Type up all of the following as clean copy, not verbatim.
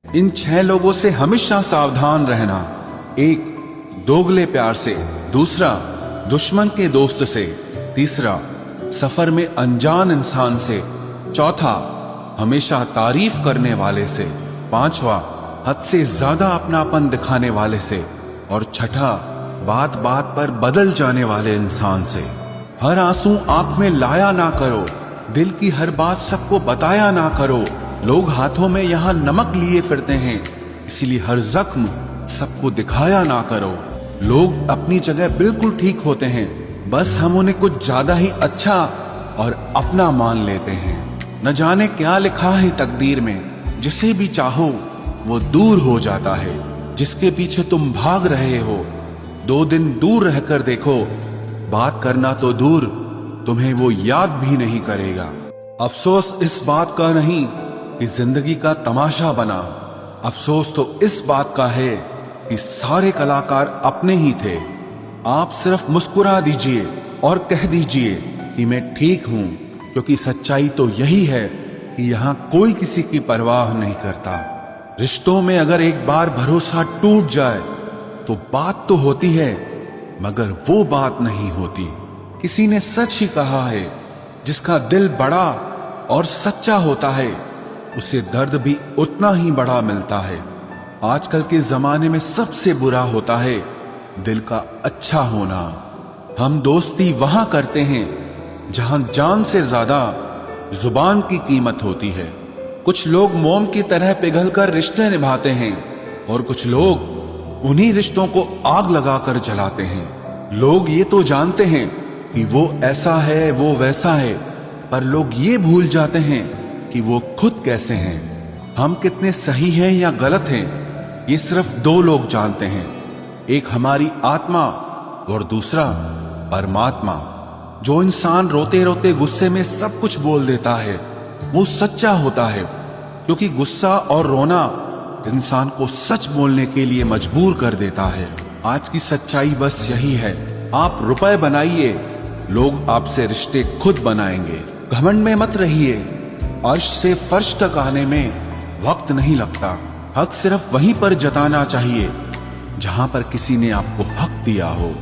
इन 6 लोगों से हमेशा सावधान रहना। 1, दोगले प्यार से। दूसरा, दुश्मन के दोस्त से। तीसरा, सफर में अनजान इंसान से। चौथा, हमेशा तारीफ करने वाले से। पांचवा, हद से ज्यादा अपनापन दिखाने वाले से। और छठा, बात बात पर बदल जाने वाले इंसान से। हर आंसू आंख में लाया ना करो, दिल की हर बात सबको बताया ना करो। लोग हाथों में यहाँ नमक लिए फिरते हैं, इसीलिए हर जख्म सबको दिखाया ना करो। लोग अपनी जगह बिल्कुल ठीक होते हैं, बस हम उन्हें कुछ ज्यादा ही अच्छा और अपना मान लेते हैं। न जाने क्या लिखा है तकदीर में, जिसे भी चाहो वो दूर हो जाता है। जिसके पीछे तुम भाग रहे हो, 2 दिन दूर रहकर देखो, बात करना तो दूर, तुम्हें वो याद भी नहीं करेगा। अफसोस इस बात का नहीं कि जिंदगी का तमाशा बना, अफसोस तो इस बात का है कि सारे कलाकार अपने ही थे। आप सिर्फ मुस्कुरा दीजिए और कह दीजिए कि मैं ठीक हूं, क्योंकि सच्चाई तो यही है कि यहां कोई किसी की परवाह नहीं करता। रिश्तों में अगर एक बार भरोसा टूट जाए तो बात तो होती है, मगर वो बात नहीं होती। किसी ने सच ही कहा है, जिसका दिल बड़ा और सच्चा होता है, उसे दर्द भी उतना ही बड़ा मिलता है। आजकल के जमाने में सबसे बुरा होता है दिल का अच्छा होना। हम दोस्ती वहां करते हैं जहां जान से ज्यादा जुबान की कीमत होती है। कुछ लोग मोम की तरह पिघलकर रिश्ते निभाते हैं और कुछ लोग उन्हीं रिश्तों को आग लगाकर जलाते हैं। लोग ये तो जानते हैं कि वो ऐसा है, वो वैसा है, पर लोग ये भूल जाते हैं कि वो खुद कैसे हैं। हम कितने सही हैं या गलत हैं, ये सिर्फ 2 लोग जानते हैं। एक हमारी आत्मा और दूसरा परमात्मा। जो इंसान रोते रोते गुस्से में सब कुछ बोल देता है, वो सच्चा होता है, क्योंकि गुस्सा और रोना इंसान को सच बोलने के लिए मजबूर कर देता है। आज की सच्चाई बस यही है, आप रुपए बनाइए, लोग आपसे रिश्ते खुद बनाएंगे। घमंड में मत रहिए, अर्श से फर्श तक आने में वक्त नहीं लगता। हक सिर्फ वहीं पर जताना चाहिए जहां पर किसी ने आपको हक दिया हो।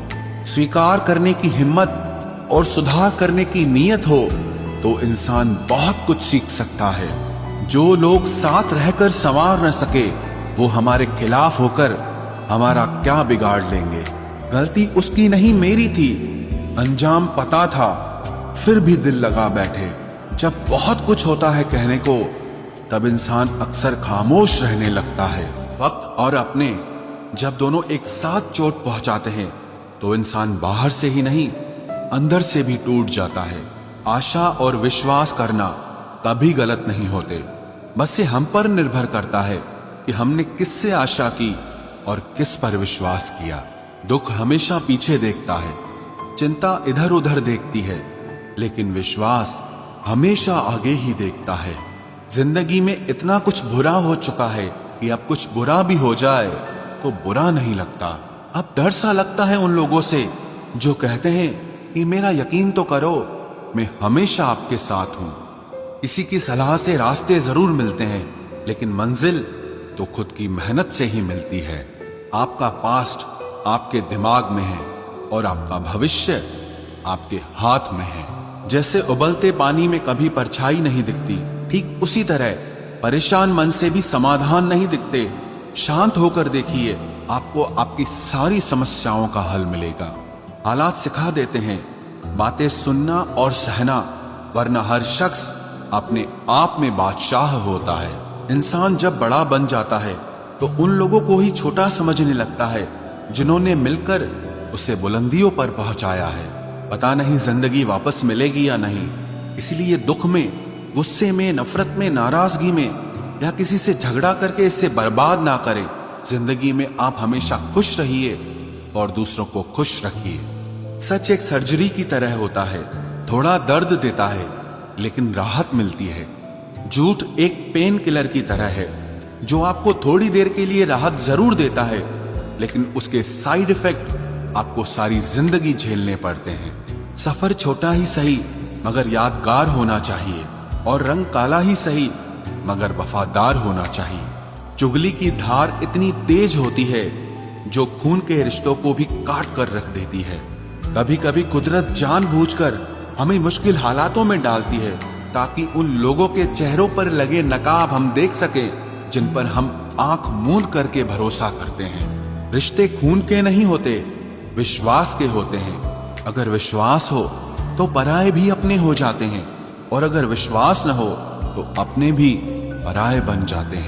स्वीकार करने की हिम्मत और सुधार करने की नीयत हो तो इंसान बहुत कुछ सीख सकता है। जो लोग साथ रहकर संवार न सके, वो हमारे खिलाफ होकर हमारा क्या बिगाड़ लेंगे। गलती उसकी नहीं मेरी थी, अंजाम पता था, फिर भी दिल लगा बैठे। जब बहुत कुछ होता है कहने को, तब इंसान अक्सर खामोश रहने लगता है। वक्त और अपने जब दोनों एक साथ चोट पहुंचाते हैं तो इंसान बाहर से ही नहीं, अंदर से भी टूट जाता है। आशा और विश्वास करना कभी गलत नहीं होते, बस ये हम पर निर्भर करता है कि हमने किससे आशा की और किस पर विश्वास किया। दुख हमेशा पीछे देखता है, चिंता इधर उधर देखती है, लेकिन विश्वास हमेशा आगे ही देखता है। जिंदगी में इतना कुछ बुरा हो चुका है कि अब कुछ बुरा भी हो जाए तो बुरा नहीं लगता। अब डर सा लगता है उन लोगों से जो कहते हैं कि मेरा यकीन तो करो, मैं हमेशा आपके साथ हूं। किसी की सलाह से रास्ते जरूर मिलते हैं, लेकिन मंजिल तो खुद की मेहनत से ही मिलती है। आपका पास्ट आपके दिमाग में है और आपका भविष्य आपके हाथ में है। जैसे उबलते पानी में कभी परछाई नहीं दिखती, ठीक उसी तरह परेशान मन से भी समाधान नहीं दिखते। शांत होकर देखिए, आपको आपकी सारी समस्याओं का हल मिलेगा। हालात सिखा देते हैं बातें सुनना और सहना, वरना हर शख्स अपने आप में बादशाह होता है। इंसान जब बड़ा बन जाता है तो उन लोगों को ही छोटा समझने लगता है जिन्होंने मिलकर उसे बुलंदियों पर पहुंचाया है। पता नहीं जिंदगी वापस मिलेगी या नहीं, इसलिए दुख में, गुस्से में, नफरत में, नाराजगी में या किसी से झगड़ा करके इसे बर्बाद ना करें। जिंदगी में आप हमेशा खुश रहिए और दूसरों को खुश रखिए। सच एक सर्जरी की तरह होता है, थोड़ा दर्द देता है लेकिन राहत मिलती है। झूठ एक पेन किलर की तरह है, जो आपको थोड़ी देर के लिए राहत जरूर देता है, लेकिन उसके साइड इफेक्ट आपको सारी जिंदगी झेलने पड़ते हैं। सफर छोटा ही सही मगर यादगार होना चाहिए, और रंग काला ही सही मगर वफादार होना चाहिए। चुगली की धार इतनी तेज होती है जो खून के रिश्तों को भी काट कर रख देती है। कभी कभी कुदरत जानबूझकर हमें मुश्किल हालातों में डालती है ताकि उन लोगों के चेहरों पर लगे नकाब हम देख सकें जिन पर हम आंख मूंद करके भरोसा करते हैं। रिश्ते खून के नहीं होते, विश्वास के होते हैं। अगर विश्वास हो तो पराये भी अपने हो जाते हैं और अगर विश्वास न हो तो अपने भी पराये बन जाते हैं।